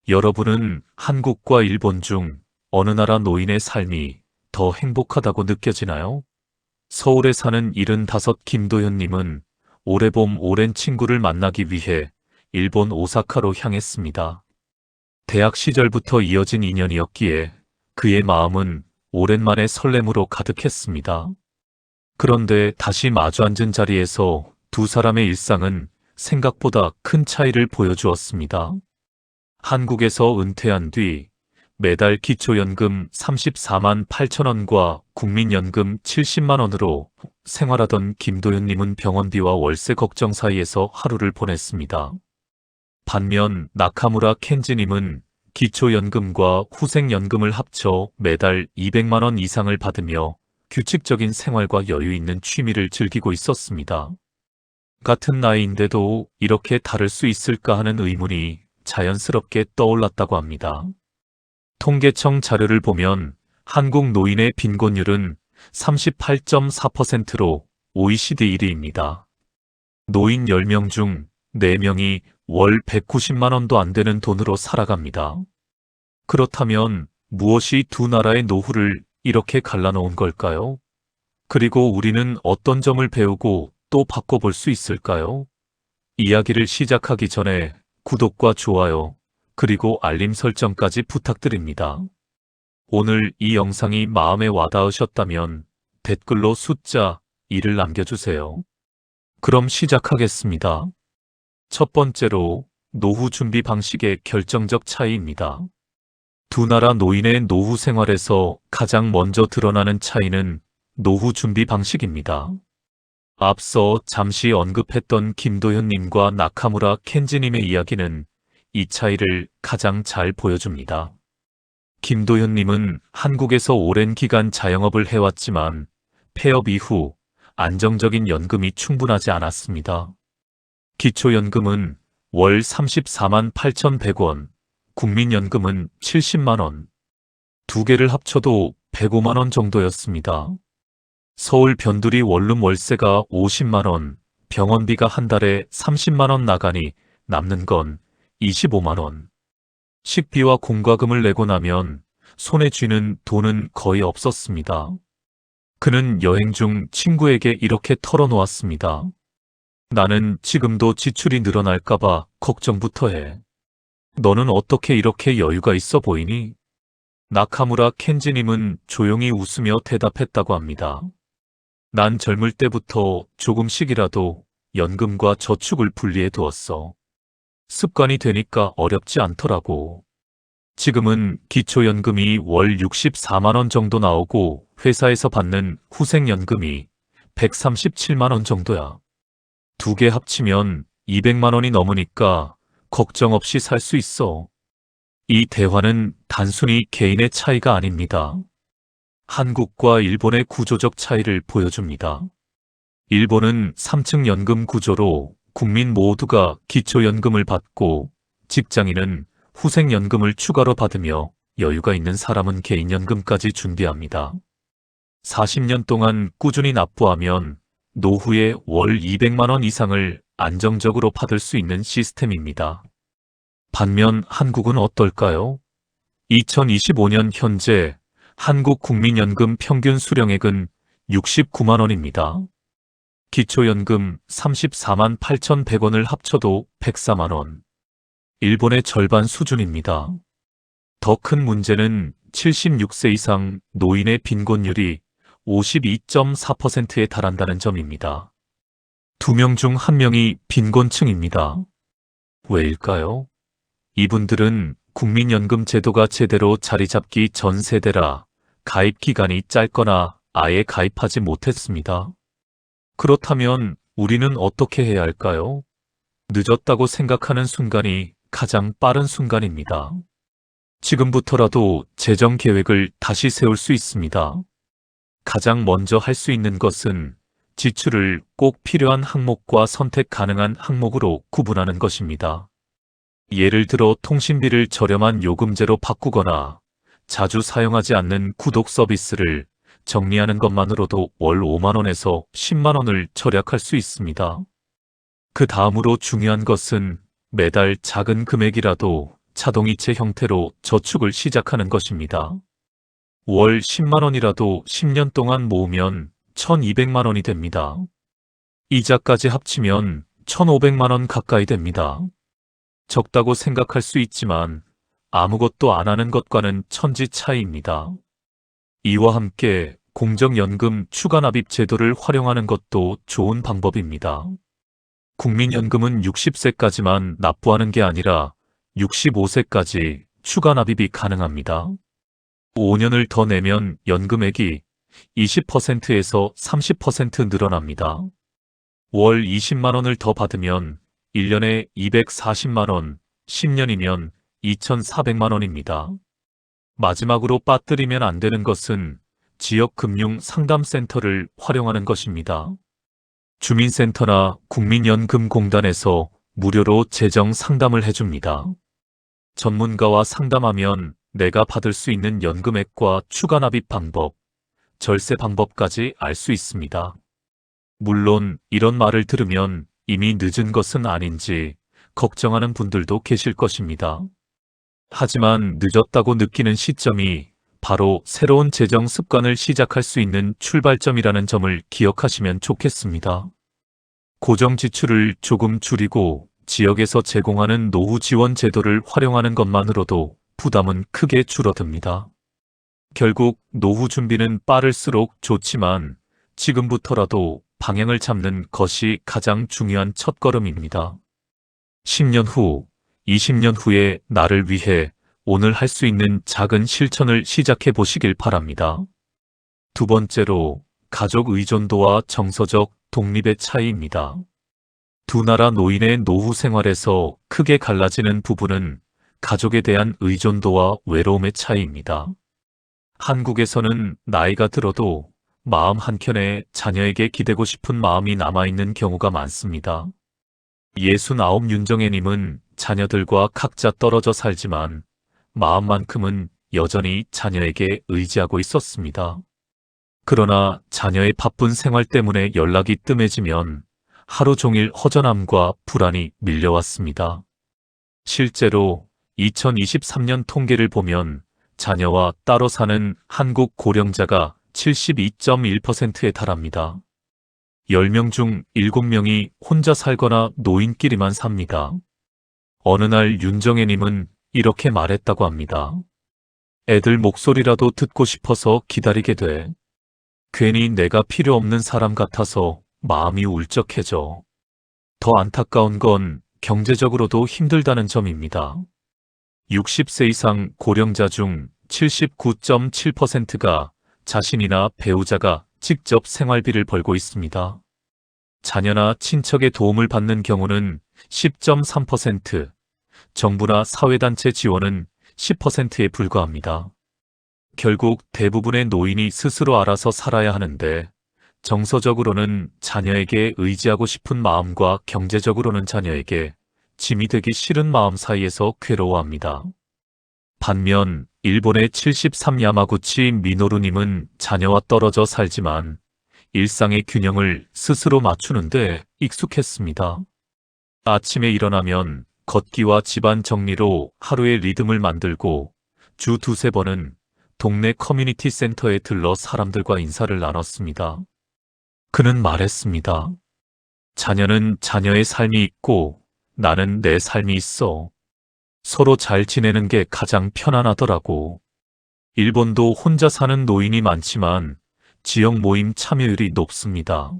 여러분은 한국과 일본 중 어느 나라 노인의 삶이 더 행복하다고 느껴지나요? 서울에 사는 75 김도현님은 올해 봄 오랜 친구를 만나기 위해 일본 오사카로 향했습니다. 대학 시절부터 이어진 인연이었기에 그의 마음은 오랜만에 설렘으로 가득했습니다. 그런데 다시 마주 앉은 자리에서 두 사람의 일상은 생각보다 큰 차이를 보여주었습니다. 한국에서 은퇴한 뒤 매달 기초연금 34만 8천 원과 국민연금 70만 원으로 생활하던 김도현님은 병원비와 월세 걱정 사이에서 하루를 보냈습니다. 반면 나카무라 켄지님은 기초연금과 후생연금을 합쳐 매달 200만 원 이상을 받으며 규칙적인 생활과 여유 있는 취미를 즐기고 있었습니다. 같은 나이인데도 이렇게 다를 수 있을까 하는 의문이 자연스럽게 떠올랐다고 합니다. 통계청 자료를 보면 한국 노인의 빈곤율은 38.4%로 OECD 1위입니다. 노인 10명 중 4명이 월 190만 원도 안 되는 돈으로 살아갑니다. 그렇다면 무엇이 두 나라의 노후를 이렇게 갈라놓은 걸까요? 그리고 우리는 어떤 점을 배우고 또 바꿔볼 수 있을까요? 이야기를 시작하기 전에 구독과 좋아요, 그리고 알림 설정까지 부탁드립니다. 오늘 이 영상이 마음에 와닿으셨다면 댓글로 숫자 1을 남겨주세요. 그럼 시작하겠습니다. 첫 번째로 노후 준비 방식의 결정적 차이입니다. 두 나라 노인의 노후 생활에서 가장 먼저 드러나는 차이는 노후 준비 방식입니다. 앞서 잠시 언급했던 김도현님과 나카무라 켄지님의 이야기는 이 차이를 가장 잘 보여줍니다. 김도현님은 한국에서 오랜 기간 자영업을 해왔지만 폐업 이후 안정적인 연금이 충분하지 않았습니다. 기초연금은 월 34만 8,100원, 국민연금은 70만 원, 두 개를 합쳐도 105만 원 정도였습니다. 서울 변두리 원룸 월세가 50만 원, 병원비가 한 달에 30만 원 나가니 남는 건 25만 원. 식비와 공과금을 내고 나면 손에 쥐는 돈은 거의 없었습니다. 그는 여행 중 친구에게 이렇게 털어놓았습니다. 나는 지금도 지출이 늘어날까봐 걱정부터 해. 너는 어떻게 이렇게 여유가 있어 보이니? 나카무라 켄지님은 조용히 웃으며 대답했다고 합니다. 난 젊을 때부터 조금씩이라도 연금과 저축을 분리해 두었어. 습관이 되니까 어렵지 않더라고. 지금은 기초연금이 월 64만 원 정도 나오고 회사에서 받는 후생연금이 137만 원 정도야. 두 개 합치면 200만 원이 넘으니까 걱정 없이 살 수 있어. 이 대화는 단순히 개인의 차이가 아닙니다. 한국과 일본의 구조적 차이를 보여줍니다. 일본은 3층 연금 구조로 국민 모두가 기초연금을 받고 직장인은 후생연금을 추가로 받으며 여유가 있는 사람은 개인연금까지 준비합니다. 40년 동안 꾸준히 납부하면 노후에 월 200만 원 이상을 안정적으로 받을 수 있는 시스템입니다. 반면 한국은 어떨까요? 2025년 현재 한국 국민연금 평균 수령액은 69만 원입니다. 기초연금 34만 8,100원을 합쳐도 104만 원. 일본의 절반 수준입니다. 더 큰 문제는 76세 이상 노인의 빈곤율이 52.4%에 달한다는 점입니다. 2명 중 1명이 빈곤층입니다. 왜일까요? 이분들은 국민연금 제도가 제대로 자리 잡기 전 세대라 가입 기간이 짧거나 아예 가입하지 못했습니다. 그렇다면 우리는 어떻게 해야 할까요? 늦었다고 생각하는 순간이 가장 빠른 순간입니다. 지금부터라도 재정 계획을 다시 세울 수 있습니다. 가장 먼저 할 수 있는 것은 지출을 꼭 필요한 항목과 선택 가능한 항목으로 구분하는 것입니다. 예를 들어 통신비를 저렴한 요금제로 바꾸거나 자주 사용하지 않는 구독 서비스를 정리하는 것만으로도 월 5만 원에서 10만 원을 절약할 수 있습니다. 그 다음으로 중요한 것은 매달 작은 금액이라도 자동이체 형태로 저축을 시작하는 것입니다. 월 10만 원이라도 10년 동안 모으면 1200만 원이 됩니다. 이자까지 합치면 1500만 원 가까이 됩니다. 적다고 생각할 수 있지만 아무것도 안 하는 것과는 천지 차이입니다. 이와 함께 공적연금 추가납입 제도를 활용하는 것도 좋은 방법입니다. 국민연금은 60세까지만 납부하는 게 아니라 65세까지 추가납입이 가능합니다. 5년을 더 내면 연금액이 20%에서 30% 늘어납니다. 월 20만 원을 더 받으면 1년에 240만 원, 10년이면 2,400만 원입니다. 마지막으로 빠뜨리면 안 되는 것은 지역금융상담센터를 활용하는 것입니다. 주민센터나 국민연금공단에서 무료로 재정 상담을 해줍니다. 전문가와 상담하면 내가 받을 수 있는 연금액과 추가 납입 방법, 절세 방법까지 알 수 있습니다. 물론 이런 말을 들으면 이미 늦은 것은 아닌지 걱정하는 분들도 계실 것입니다. 하지만 늦었다고 느끼는 시점이 바로 새로운 재정 습관을 시작할 수 있는 출발점이라는 점을 기억하시면 좋겠습니다. 고정 지출을 조금 줄이고 지역에서 제공하는 노후 지원 제도를 활용하는 것만으로도 부담은 크게 줄어듭니다. 결국 노후 준비는 빠를수록 좋지만 지금부터라도 방향을 잡는 것이 가장 중요한 첫걸음입니다. 10년 후, 20년 후에 나를 위해 오늘 할 수 있는 작은 실천을 시작해 보시길 바랍니다. 두 번째로, 가족 의존도와 정서적 독립의 차이입니다. 두 나라 노인의 노후 생활에서 크게 갈라지는 부분은 가족에 대한 의존도와 외로움의 차이입니다. 한국에서는 나이가 들어도 마음 한켠에 자녀에게 기대고 싶은 마음이 남아있는 경우가 많습니다. 69 윤정혜님은 자녀들과 각자 떨어져 살지만 마음만큼은 여전히 자녀에게 의지하고 있었습니다. 그러나 자녀의 바쁜 생활 때문에 연락이 뜸해지면 하루 종일 허전함과 불안이 밀려왔습니다. 실제로 2023년 통계를 보면 자녀와 따로 사는 한국 고령자가 72.1%에 달합니다. 10명 중 7명이 혼자 살거나 노인끼리만 삽니다. 어느 날 윤정혜님은 이렇게 말했다고 합니다. 애들 목소리라도 듣고 싶어서 기다리게 돼. 괜히 내가 필요 없는 사람 같아서 마음이 울적해져. 더 안타까운 건 경제적으로도 힘들다는 점입니다. 60세 이상 고령자 중 79.7%가 자신이나 배우자가 직접 생활비를 벌고 있습니다. 자녀나 친척의 도움을 받는 경우는 10.3%, 정부나 사회단체 지원은 10%에 불과합니다. 결국 대부분의 노인이 스스로 알아서 살아야 하는데 정서적으로는 자녀에게 의지하고 싶은 마음과 경제적으로는 자녀에게 짐이 되기 싫은 마음 사이에서 괴로워합니다. 반면 일본의 73 야마구치 미노루님은 자녀와 떨어져 살지만 일상의 균형을 스스로 맞추는데 익숙했습니다. 아침에 일어나면 걷기와 집안 정리로 하루의 리듬을 만들고 주 두세 번은 동네 커뮤니티 센터에 들러 사람들과 인사를 나눴습니다. 그는 말했습니다. 자녀는 자녀의 삶이 있고 나는 내 삶이 있어. 서로 잘 지내는 게 가장 편안하더라고. 일본도 혼자 사는 노인이 많지만 지역 모임 참여율이 높습니다.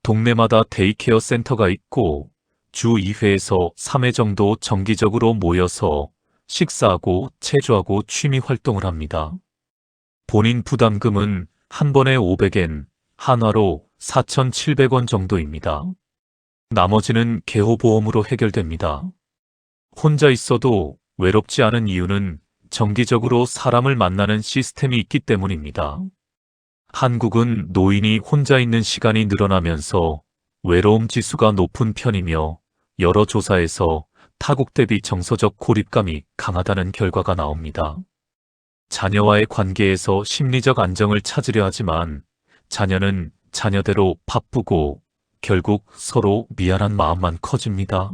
동네마다 데이케어 센터가 있고 주 2회에서 3회 정도 정기적으로 모여서 식사하고 체조하고 취미 활동을 합니다. 본인 부담금은 한 번에 500엔, 한화로 4,700원 정도입니다. 나머지는 개호보험으로 해결됩니다. 혼자 있어도 외롭지 않은 이유는 정기적으로 사람을 만나는 시스템이 있기 때문입니다. 한국은 노인이 혼자 있는 시간이 늘어나면서 외로움 지수가 높은 편이며 여러 조사에서 타국 대비 정서적 고립감이 강하다는 결과가 나옵니다. 자녀와의 관계에서 심리적 안정을 찾으려 하지만 자녀는 자녀대로 바쁘고 결국 서로 미안한 마음만 커집니다.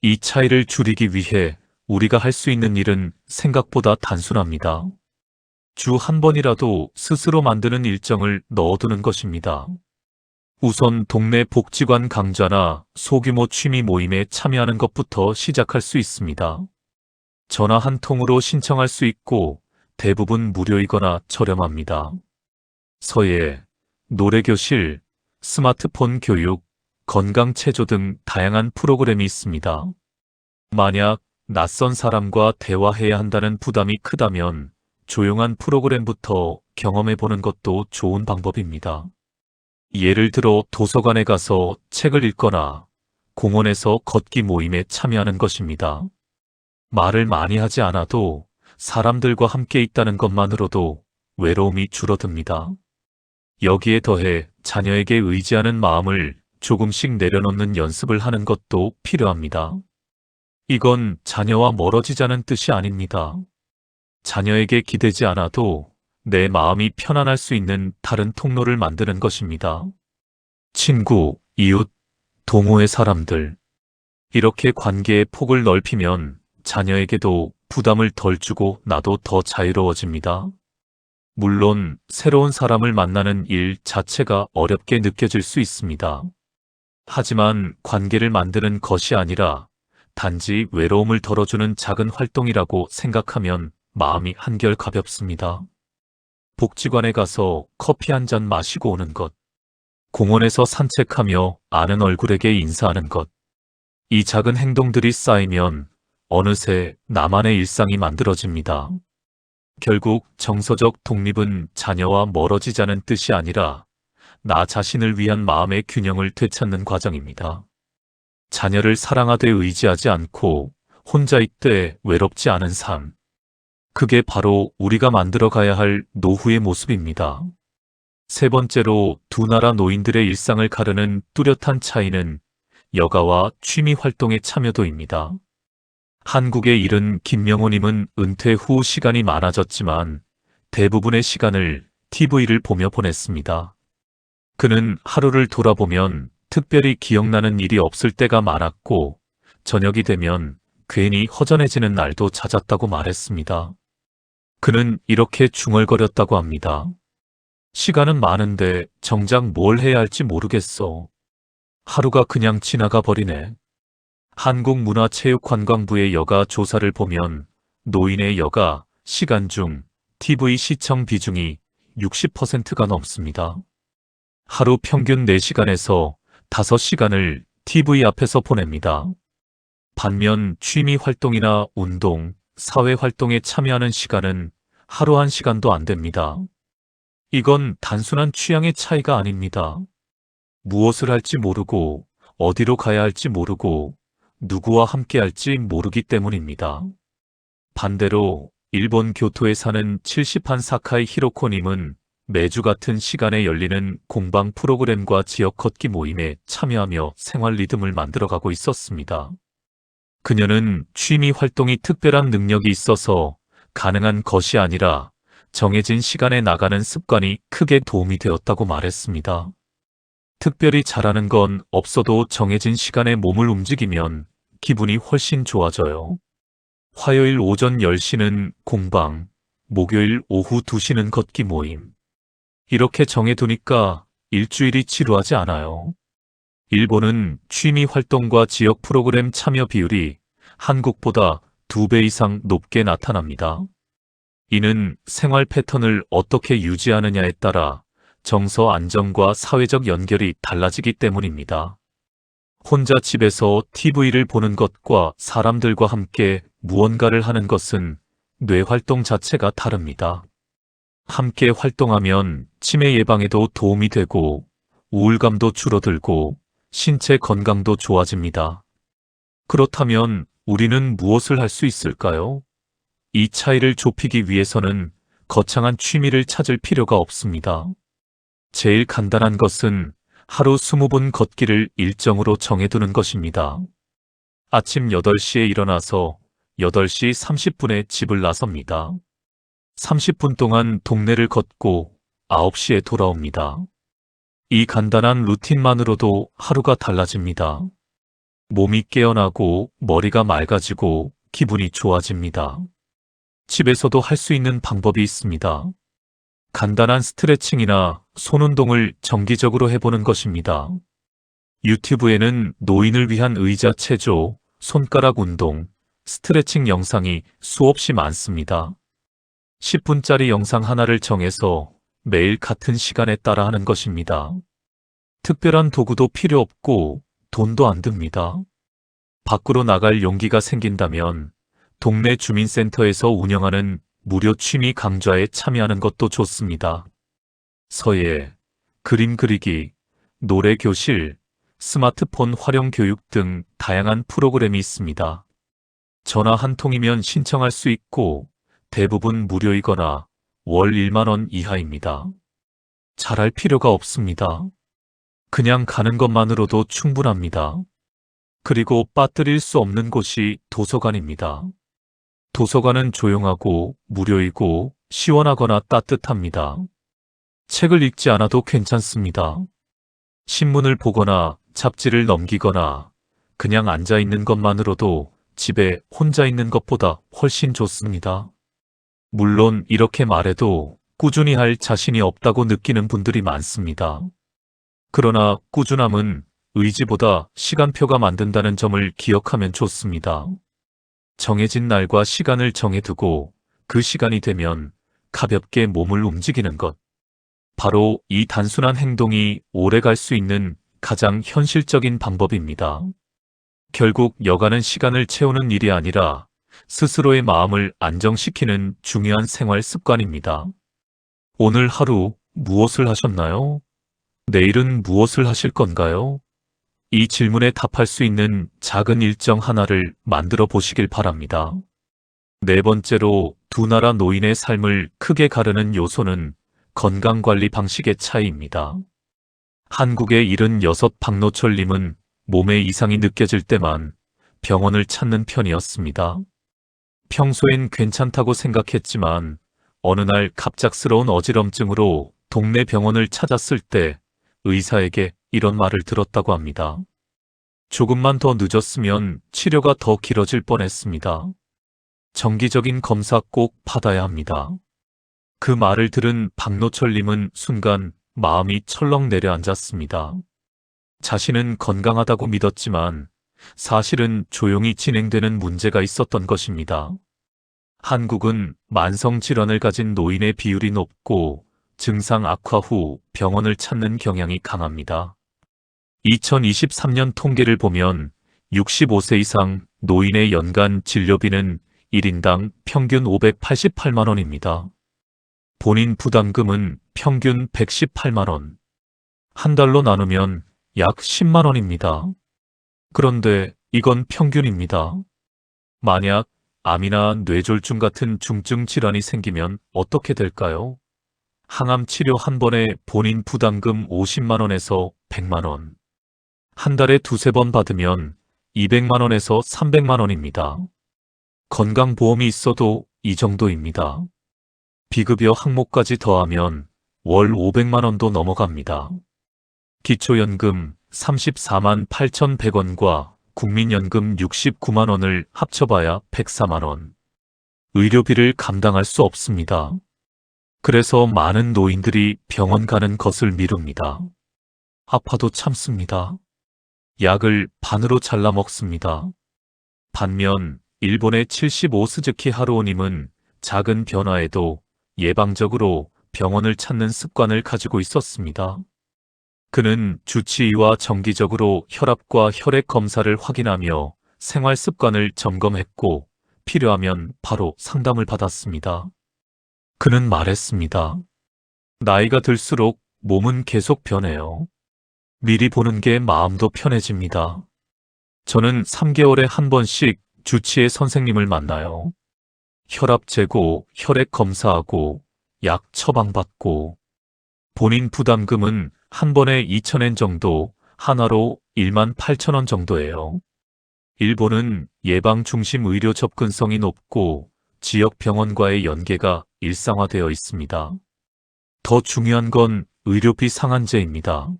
이 차이를 줄이기 위해 우리가 할 수 있는 일은 생각보다 단순합니다. 주 한 번이라도 스스로 만드는 일정을 넣어두는 것입니다. 우선 동네 복지관 강좌나 소규모 취미 모임에 참여하는 것부터 시작할 수 있습니다. 전화 한 통으로 신청할 수 있고 대부분 무료이거나 저렴합니다. 서예, 노래교실, 스마트폰 교육, 건강체조 등 다양한 프로그램이 있습니다. 만약 낯선 사람과 대화해야 한다는 부담이 크다면 조용한 프로그램부터 경험해보는 것도 좋은 방법입니다. 예를 들어 도서관에 가서 책을 읽거나 공원에서 걷기 모임에 참여하는 것입니다. 말을 많이 하지 않아도 사람들과 함께 있다는 것만으로도 외로움이 줄어듭니다. 여기에 더해 자녀에게 의지하는 마음을 조금씩 내려놓는 연습을 하는 것도 필요합니다. 이건 자녀와 멀어지자는 뜻이 아닙니다. 자녀에게 기대지 않아도 내 마음이 편안할 수 있는 다른 통로를 만드는 것입니다. 친구, 이웃, 동호회 사람들. 이렇게 관계의 폭을 넓히면 자녀에게도 부담을 덜 주고 나도 더 자유로워집니다. 물론 새로운 사람을 만나는 일 자체가 어렵게 느껴질 수 있습니다. 하지만 관계를 만드는 것이 아니라 단지 외로움을 덜어주는 작은 활동이라고 생각하면 마음이 한결 가볍습니다. 복지관에 가서 커피 한 잔 마시고 오는 것, 공원에서 산책하며 아는 얼굴에게 인사하는 것, 이 작은 행동들이 쌓이면 어느새 나만의 일상이 만들어집니다. 결국 정서적 독립은 자녀와 멀어지자는 뜻이 아니라 나 자신을 위한 마음의 균형을 되찾는 과정입니다. 자녀를 사랑하되 의지하지 않고 혼자 있되 외롭지 않은 삶. 그게 바로 우리가 만들어가야 할 노후의 모습입니다. 세 번째로 두 나라 노인들의 일상을 가르는 뚜렷한 차이는 여가와 취미 활동의 참여도입니다. 한국에 이른 김명호님은 은퇴 후 시간이 많아졌지만 대부분의 시간을 TV를 보며 보냈습니다. 그는 하루를 돌아보면 특별히 기억나는 일이 없을 때가 많았고 저녁이 되면 괜히 허전해지는 날도 잦았다고 말했습니다. 그는 이렇게 중얼거렸다고 합니다. 시간은 많은데 정작 뭘 해야 할지 모르겠어. 하루가 그냥 지나가 버리네. 한국문화체육관광부의 여가 조사를 보면 노인의 여가 시간 중 TV 시청 비중이 60%가 넘습니다. 하루 평균 4시간에서 5시간을 TV 앞에서 보냅니다. 반면 취미 활동이나 운동, 사회 활동에 참여하는 시간은 하루 1시간도 안 됩니다. 이건 단순한 취향의 차이가 아닙니다. 무엇을 할지 모르고 어디로 가야 할지 모르고 누구와 함께 할지 모르기 때문입니다. 반대로 일본 교토에 사는 70한 사카이 히로코님은 매주 같은 시간에 열리는 공방 프로그램과 지역 걷기 모임에 참여하며 생활 리듬을 만들어가고 있었습니다. 그녀는 취미 활동이 특별한 능력이 있어서 가능한 것이 아니라 정해진 시간에 나가는 습관이 크게 도움이 되었다고 말했습니다. 특별히 잘하는 건 없어도 정해진 시간에 몸을 움직이면 기분이 훨씬 좋아져요. 화요일 오전 10시는 공방, 목요일 오후 2시는 걷기 모임. 이렇게 정해두니까 일주일이 지루하지 않아요. 일본은 취미 활동과 지역 프로그램 참여 비율이 한국보다 2배 이상 높게 나타납니다. 이는 생활 패턴을 어떻게 유지하느냐에 따라 정서 안정과 사회적 연결이 달라지기 때문입니다. 혼자 집에서 TV를 보는 것과 사람들과 함께 무언가를 하는 것은 뇌 활동 자체가 다릅니다. 함께 활동하면 치매 예방에도 도움이 되고 우울감도 줄어들고 신체 건강도 좋아집니다. 그렇다면 우리는 무엇을 할 수 있을까요? 이 차이를 좁히기 위해서는 거창한 취미를 찾을 필요가 없습니다. 제일 간단한 것은 하루 20분 걷기를 일정으로 정해두는 것입니다. 아침 8시에 일어나서 8시 30분에 집을 나섭니다. 30분 동안 동네를 걷고 9시에 돌아옵니다. 이 간단한 루틴만으로도 하루가 달라집니다. 몸이 깨어나고 머리가 맑아지고 기분이 좋아집니다. 집에서도 할 수 있는 방법이 있습니다. 간단한 스트레칭이나 손 운동을 정기적으로 해보는 것입니다. 유튜브에는 노인을 위한 의자 체조, 손가락 운동, 스트레칭 영상이 수없이 많습니다. 10분짜리 영상 하나를 정해서 매일 같은 시간에 따라 하는 것입니다. 특별한 도구도 필요 없고 돈도 안 듭니다. 밖으로 나갈 용기가 생긴다면 동네 주민센터에서 운영하는 무료 취미 강좌에 참여하는 것도 좋습니다. 서예, 그림 그리기, 노래 교실, 스마트폰 활용 교육 등 다양한 프로그램이 있습니다. 전화 한 통이면 신청할 수 있고 대부분 무료이거나 월 1만 원 이하입니다. 잘할 필요가 없습니다. 그냥 가는 것만으로도 충분합니다. 그리고 빠뜨릴 수 없는 곳이 도서관입니다. 도서관은 조용하고 무료이고 시원하거나 따뜻합니다. 책을 읽지 않아도 괜찮습니다. 신문을 보거나 잡지를 넘기거나 그냥 앉아 있는 것만으로도 집에 혼자 있는 것보다 훨씬 좋습니다. 물론 이렇게 말해도 꾸준히 할 자신이 없다고 느끼는 분들이 많습니다. 그러나 꾸준함은 의지보다 시간표가 만든다는 점을 기억하면 좋습니다. 정해진 날과 시간을 정해두고 그 시간이 되면 가볍게 몸을 움직이는 것. 바로 이 단순한 행동이 오래 갈 수 있는 가장 현실적인 방법입니다. 결국 여가는 시간을 채우는 일이 아니라 스스로의 마음을 안정시키는 중요한 생활 습관입니다. 오늘 하루 무엇을 하셨나요? 내일은 무엇을 하실 건가요? 이 질문에 답할 수 있는 작은 일정 하나를 만들어 보시길 바랍니다. 네 번째로 두 나라 노인의 삶을 크게 가르는 요소는 건강관리 방식의 차이입니다. 한국의 76 박노철님은 몸에 이상이 느껴질 때만 병원을 찾는 편이었습니다. 평소엔 괜찮다고 생각했지만 어느 날 갑작스러운 어지럼증으로 동네 병원을 찾았을 때 의사에게 이런 말을 들었다고 합니다. 조금만 더 늦었으면 치료가 더 길어질 뻔했습니다. 정기적인 검사 꼭 받아야 합니다. 그 말을 들은 박노철님은 순간 마음이 철렁 내려앉았습니다. 자신은 건강하다고 믿었지만 사실은 조용히 진행되는 문제가 있었던 것입니다. 한국은 만성질환을 가진 노인의 비율이 높고 증상 악화 후 병원을 찾는 경향이 강합니다. 2023년 통계를 보면 65세 이상 노인의 연간 진료비는 1인당 평균 588만 원입니다. 본인 부담금은 평균 118만 원. 한 달로 나누면 약 10만 원입니다. 그런데 이건 평균입니다. 만약 암이나 뇌졸중 같은 중증 질환이 생기면 어떻게 될까요? 항암 치료 한 번에 본인 부담금 50만 원에서 100만 원. 한 달에 두세 번 받으면 200만 원에서 300만 원입니다. 건강보험이 있어도 이 정도입니다. 비급여 항목까지 더하면 월 500만 원도 넘어갑니다. 기초연금 34만 8,100원과 국민연금 69만 원을 합쳐봐야 104만 원. 의료비를 감당할 수 없습니다. 그래서 많은 노인들이 병원 가는 것을 미룹니다. 아파도 참습니다. 약을 반으로 잘라 먹습니다. 반면 일본의 75스즈키 하루오님은 작은 변화에도 예방적으로 병원을 찾는 습관을 가지고 있었습니다. 그는 주치의와 정기적으로 혈압과 혈액 검사를 확인하며 생활 습관을 점검했고 필요하면 바로 상담을 받았습니다. 그는 말했습니다. 나이가 들수록 몸은 계속 변해요. 미리 보는 게 마음도 편해집니다. 저는 3개월에 한 번씩 주치의 선생님을 만나요. 혈압 재고, 혈액 검사하고, 약 처방받고, 본인 부담금은 한 번에 2,000엔 정도, 하나로 18,000원 정도예요. 일본은 예방 중심 의료 접근성이 높고 지역 병원과의 연계가 일상화되어 있습니다. 더 중요한 건 의료비 상한제입니다.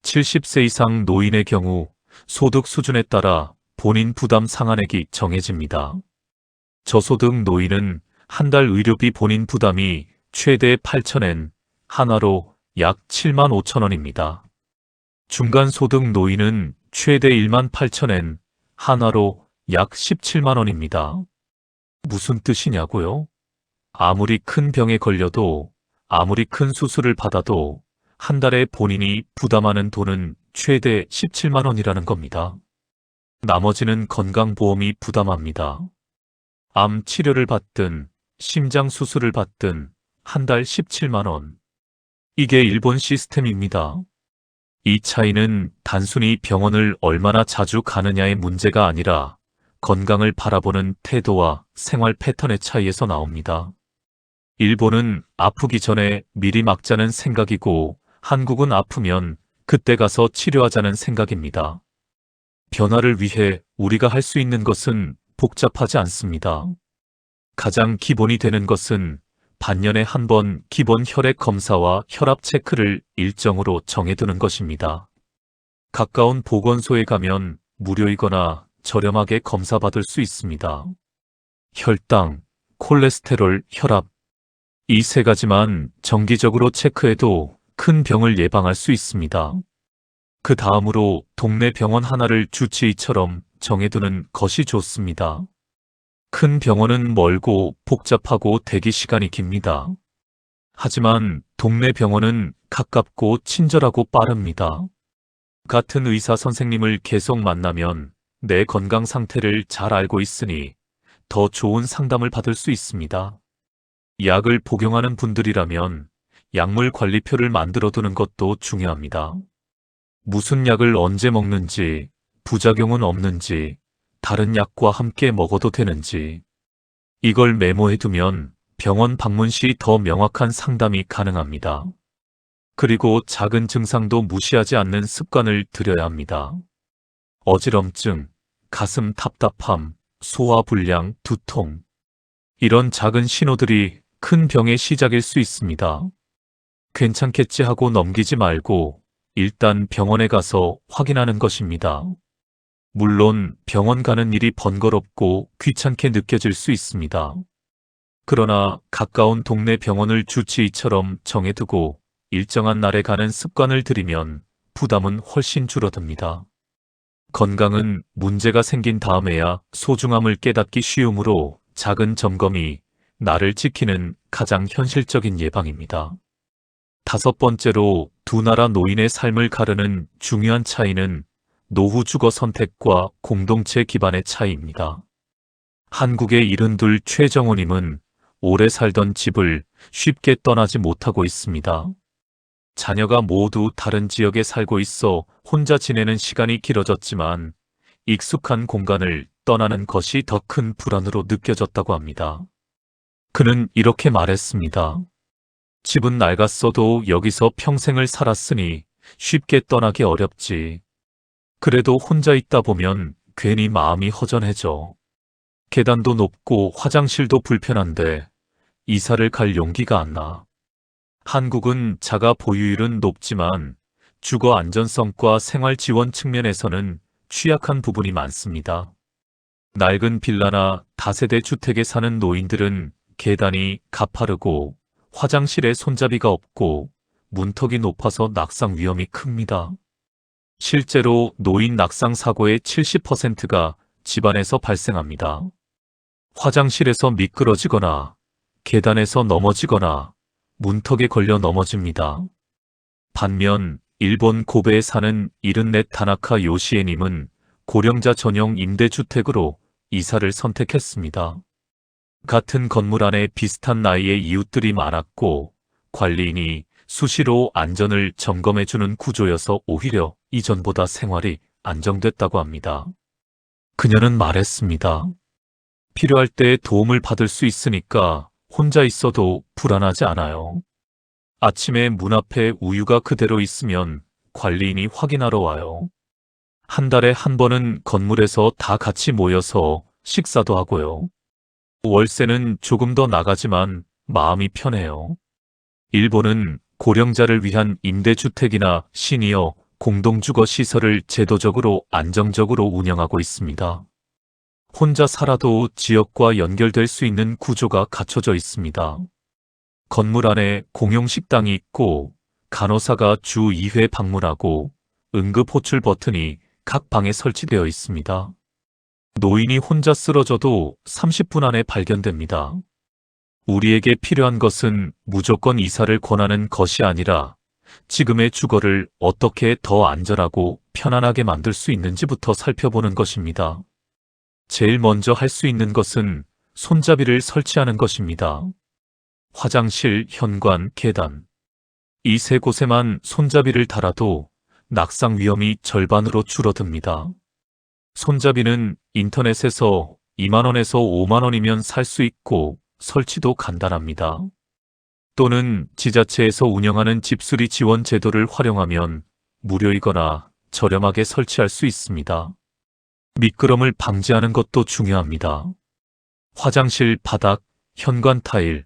70세 이상 노인의 경우 소득 수준에 따라 본인 부담 상한액이 정해집니다. 저소득 노인은 한 달 의료비 본인 부담이 최대 8,000엔, 한화로 약 75,000원입니다. 중간소득 노인은 최대 18,000엔, 한화로 약 17만 원입니다. 무슨 뜻이냐고요? 아무리 큰 병에 걸려도, 아무리 큰 수술을 받아도 한 달에 본인이 부담하는 돈은 최대 17만 원이라는 겁니다. 나머지는 건강보험이 부담합니다. 암 치료를 받든 심장 수술을 받든 한 달 17만 원. 이게 일본 시스템입니다. 이 차이는 단순히 병원을 얼마나 자주 가느냐의 문제가 아니라 건강을 바라보는 태도와 생활 패턴의 차이에서 나옵니다. 일본은 아프기 전에 미리 막자는 생각이고 한국은 아프면 그때 가서 치료하자는 생각입니다. 변화를 위해 우리가 할 수 있는 것은 복잡하지 않습니다. 가장 기본이 되는 것은 반년에 한 번 기본 혈액 검사와 혈압 체크를 일정으로 정해두는 것입니다. 가까운 보건소에 가면 무료이거나 저렴하게 검사받을 수 있습니다. 혈당, 콜레스테롤, 혈압. 이 세 가지만 정기적으로 체크해도 큰 병을 예방할 수 있습니다. 그 다음으로 동네 병원 하나를 주치의처럼 정해두는 것이 좋습니다. 큰 병원은 멀고 복잡하고 대기 시간이 깁니다. 하지만 동네 병원은 가깝고 친절하고 빠릅니다. 같은 의사 선생님을 계속 만나면 내 건강 상태를 잘 알고 있으니 더 좋은 상담을 받을 수 있습니다. 약을 복용하는 분들이라면 약물 관리표를 만들어 두는 것도 중요합니다. 무슨 약을 언제 먹는지, 부작용은 없는지, 다른 약과 함께 먹어도 되는지. 이걸 메모해 두면 병원 방문 시 더 명확한 상담이 가능합니다. 그리고 작은 증상도 무시하지 않는 습관을 들여야 합니다. 어지럼증, 가슴 답답함, 소화불량, 두통. 이런 작은 신호들이 큰 병의 시작일 수 있습니다. 괜찮겠지 하고 넘기지 말고 일단 병원에 가서 확인하는 것입니다. 물론 병원 가는 일이 번거롭고 귀찮게 느껴질 수 있습니다. 그러나 가까운 동네 병원을 주치의처럼 정해두고 일정한 날에 가는 습관을 들이면 부담은 훨씬 줄어듭니다. 건강은 문제가 생긴 다음에야 소중함을 깨닫기 쉬우므로 작은 점검이 나를 지키는 가장 현실적인 예방입니다. 다섯 번째로 두 나라 노인의 삶을 가르는 중요한 차이는 노후 주거 선택과 공동체 기반의 차이입니다. 한국의 72 최정호님은 오래 살던 집을 쉽게 떠나지 못하고 있습니다. 자녀가 모두 다른 지역에 살고 있어 혼자 지내는 시간이 길어졌지만 익숙한 공간을 떠나는 것이 더 큰 불안으로 느껴졌다고 합니다. 그는 이렇게 말했습니다. 집은 낡았어도 여기서 평생을 살았으니 쉽게 떠나기 어렵지. 그래도 혼자 있다 보면 괜히 마음이 허전해져. 계단도 높고 화장실도 불편한데 이사를 갈 용기가 안 나. 한국은 자가 보유율은 높지만 주거 안전성과 생활 지원 측면에서는 취약한 부분이 많습니다. 낡은 빌라나 다세대 주택에 사는 노인들은 계단이 가파르고 화장실에 손잡이가 없고 문턱이 높아서 낙상 위험이 큽니다. 실제로 노인 낙상 사고의 70%가 집안에서 발생합니다. 화장실에서 미끄러지거나 계단에서 넘어지거나 문턱에 걸려 넘어집니다. 반면 일본 고베에 사는 74 타나카 요시에님은 고령자 전용 임대주택으로 이사를 선택했습니다. 같은 건물 안에 비슷한 나이의 이웃들이 많았고 관리인이 수시로 안전을 점검해주는 구조여서 오히려 이전보다 생활이 안정됐다고 합니다. 그녀는 말했습니다. 필요할 때 도움을 받을 수 있으니까 혼자 있어도 불안하지 않아요. 아침에 문 앞에 우유가 그대로 있으면 관리인이 확인하러 와요. 한 달에 한 번은 건물에서 다 같이 모여서 식사도 하고요. 월세는 조금 더 나가지만 마음이 편해요. 일본은 고령자를 위한 임대주택이나 시니어 공동주거 시설을 제도적으로 안정적으로 운영하고 있습니다. 혼자 살아도 지역과 연결될 수 있는 구조가 갖춰져 있습니다. 건물 안에 공용 식당이 있고 간호사가 주 2회 방문하고 응급 호출 버튼이 각 방에 설치되어 있습니다. 노인이 혼자 쓰러져도 30분 안에 발견됩니다. 우리에게 필요한 것은 무조건 이사를 권하는 것이 아니라 지금의 주거를 어떻게 더 안전하고 편안하게 만들 수 있는지부터 살펴보는 것입니다. 제일 먼저 할 수 있는 것은 손잡이를 설치하는 것입니다. 화장실, 현관, 계단. 이 세 곳에만 손잡이를 달아도 낙상 위험이 절반으로 줄어듭니다. 손잡이는 인터넷에서 2만 원에서 5만 원이면 살 수 있고 설치도 간단합니다. 또는 지자체에서 운영하는 집수리 지원 제도를 활용하면 무료이거나 저렴하게 설치할 수 있습니다. 미끄럼을 방지하는 것도 중요합니다. 화장실 바닥, 현관 타일,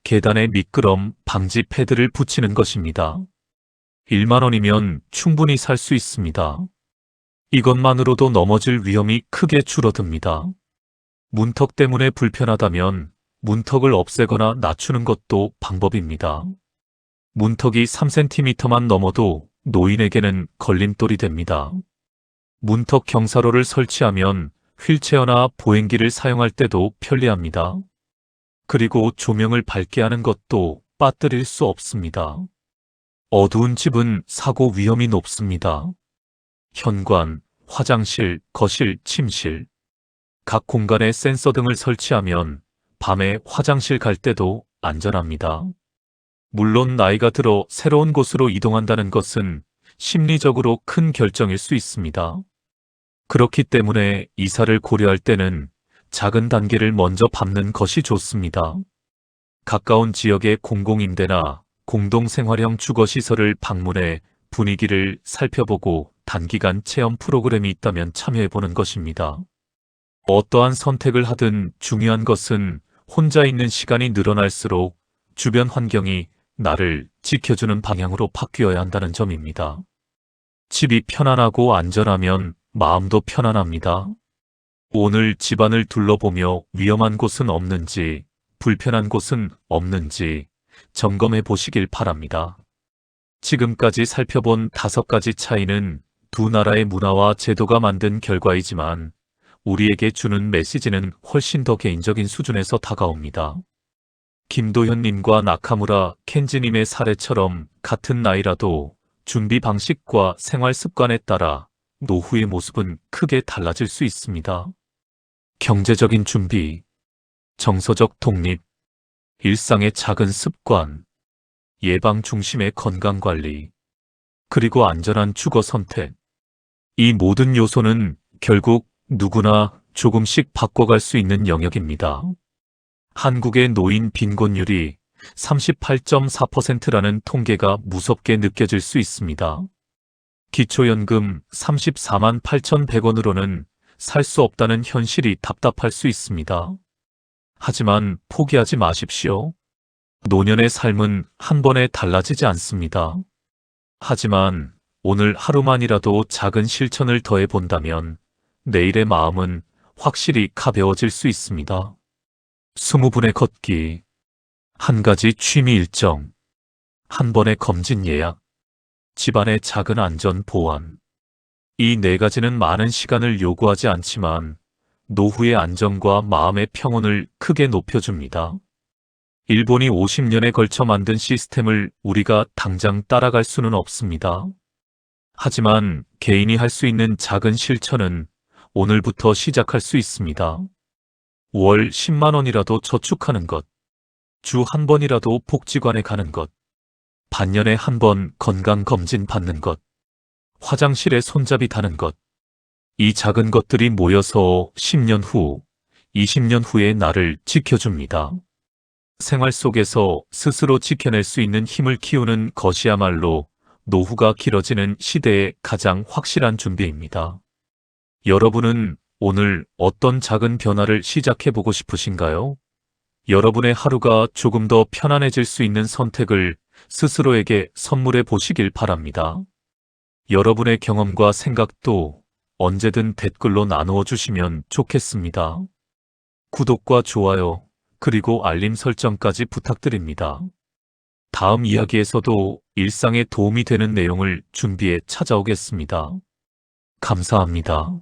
계단에 미끄럼 방지 패드를 붙이는 것입니다. 1만 원이면 충분히 살 수 있습니다. 이것만으로도 넘어질 위험이 크게 줄어듭니다. 문턱 때문에 불편하다면 문턱을 없애거나 낮추는 것도 방법입니다. 문턱이 3cm만 넘어도 노인에게는 걸림돌이 됩니다. 문턱 경사로를 설치하면 휠체어나 보행기를 사용할 때도 편리합니다. 그리고 조명을 밝게 하는 것도 빠뜨릴 수 없습니다. 어두운 집은 사고 위험이 높습니다. 현관, 화장실, 거실, 침실. 각 공간에 센서 등을 설치하면 밤에 화장실 갈 때도 안전합니다. 물론 나이가 들어 새로운 곳으로 이동한다는 것은 심리적으로 큰 결정일 수 있습니다. 그렇기 때문에 이사를 고려할 때는 작은 단계를 먼저 밟는 것이 좋습니다. 가까운 지역의 공공임대나 공동생활형 주거시설을 방문해 분위기를 살펴보고 단기간 체험 프로그램이 있다면 참여해보는 것입니다. 어떠한 선택을 하든 중요한 것은 혼자 있는 시간이 늘어날수록 주변 환경이 나를 지켜주는 방향으로 바뀌어야 한다는 점입니다. 집이 편안하고 안전하면 마음도 편안합니다. 오늘 집안을 둘러보며 위험한 곳은 없는지, 불편한 곳은 없는지 점검해 보시길 바랍니다. 지금까지 살펴본 5가지 차이는 두 나라의 문화와 제도가 만든 결과이지만 우리에게 주는 메시지는 훨씬 더 개인적인 수준에서 다가옵니다. 김도현님과 나카무라 켄지님의 사례처럼 같은 나이라도 준비 방식과 생활 습관에 따라 노후의 모습은 크게 달라질 수 있습니다. 경제적인 준비, 정서적 독립, 일상의 작은 습관, 예방 중심의 건강관리, 그리고 안전한 주거 선택. 이 모든 요소는 결국 누구나 조금씩 바꿔갈 수 있는 영역입니다. 한국의 노인 빈곤율이 38.4%라는 통계가 무섭게 느껴질 수 있습니다. 기초연금 34만 8,100원으로는 살 수 없다는 현실이 답답할 수 있습니다. 하지만 포기하지 마십시오. 노년의 삶은 한 번에 달라지지 않습니다. 하지만 오늘 하루만이라도 작은 실천을 더해 본다면 내일의 마음은 확실히 가벼워질 수 있습니다. 20분의 걷기, 한 가지 취미 일정, 한 번의 검진 예약, 집안의 작은 안전 보완. 이 4가지는 많은 시간을 요구하지 않지만 노후의 안정과 마음의 평온을 크게 높여줍니다. 일본이 50년에 걸쳐 만든 시스템을 우리가 당장 따라갈 수는 없습니다. 하지만 개인이 할 수 있는 작은 실천은 오늘부터 시작할 수 있습니다. 월 10만 원이라도 저축하는 것, 주 한 번이라도 복지관에 가는 것, 반년에 한 번 건강검진 받는 것, 화장실에 손잡이 다는 것. 이 작은 것들이 모여서 10년 후, 20년 후의 나를 지켜줍니다. 생활 속에서 스스로 지켜낼 수 있는 힘을 키우는 것이야말로 노후가 길어지는 시대의 가장 확실한 준비입니다. 여러분은 오늘 어떤 작은 변화를 시작해보고 싶으신가요? 여러분의 하루가 조금 더 편안해질 수 있는 선택을 스스로에게 선물해 보시길 바랍니다. 여러분의 경험과 생각도 언제든 댓글로 나누어 주시면 좋겠습니다. 구독과 좋아요, 그리고 알림 설정까지 부탁드립니다. 다음 이야기에서도 일상에 도움이 되는 내용을 준비해 찾아오겠습니다. 감사합니다.